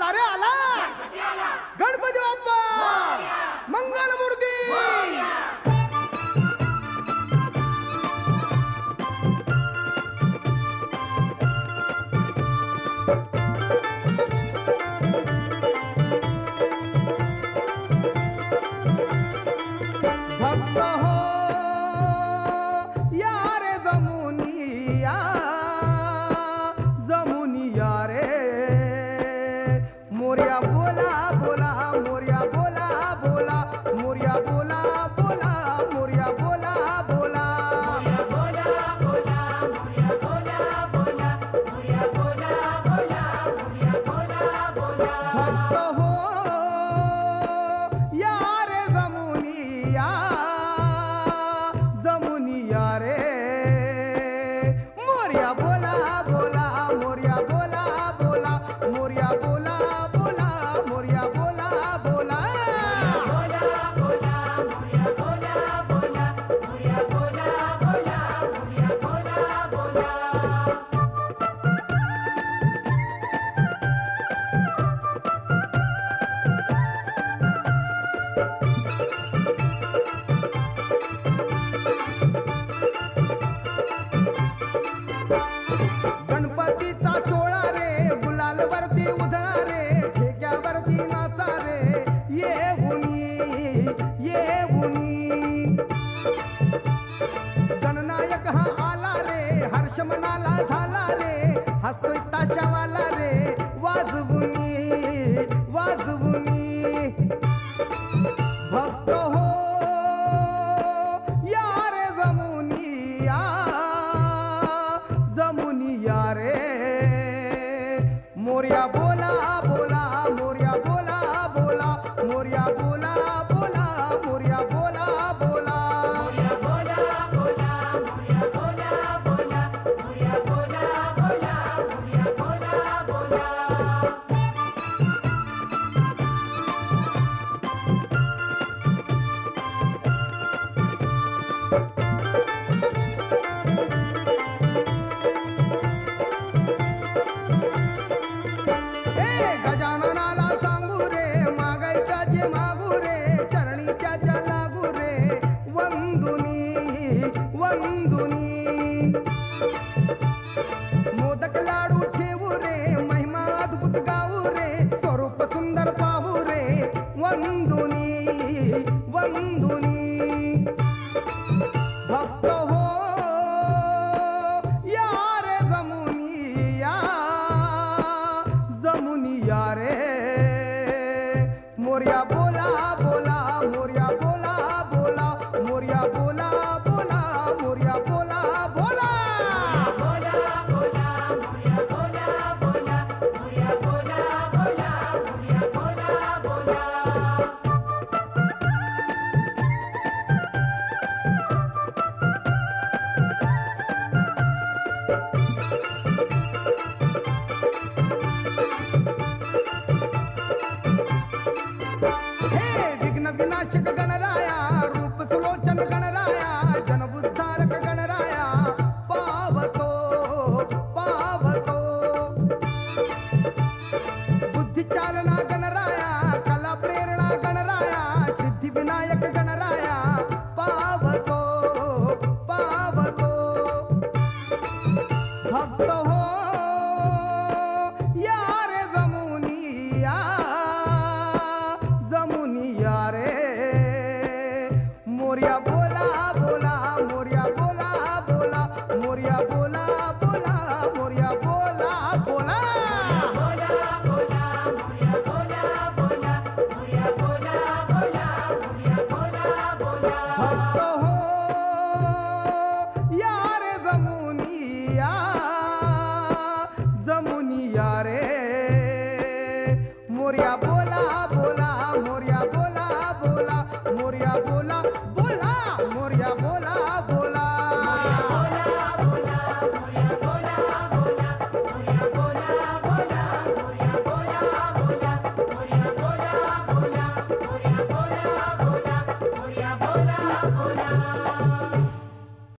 अरे आला गणपती बाप्पा मंगलमूर्ती भक्त हो या रे जमुनिया जमुनिया रे मोर्या बोला बोला मोर्या बोला बोला मोर्या बोला बोला मोर्या बोला बोला भक्त हो या रे जमुनिया जमुनिया रे मोर्या बोला बोला मोर्या बोला बोला मोर्या बोला बोला मोर्या बोला बोला गणपतीचा सोळा रे गुलाल वरती उधळा रे ठेक्यावरती नाचा रे ये उनी गणनायक हा आला रे हर्ष मनाला झाला रे हसतोय ताशावाला रे वाजवुनी भक्त हो या रे जमुनिया जमुनिया रे मोर्या बोला बोला मोर्या बोला बोला मोर्या बोला बोला मोर्या बोला बोला गजाननाला सांगू रे मागायचा जे मागू रे चरणी त्याच्या लागू रे वंदुनी मोदक लाडू ठेवू रे महिमा अद्भुत गाऊ रे स्वरूप सुंदर पाहू रे वंदुनी भक्त हो या रे जमुनिया रे मोर्या बोला बोला मोर्या बोला बोला मोर्या बोला बोला मोर्या बोला बोला विघ्न विनाशक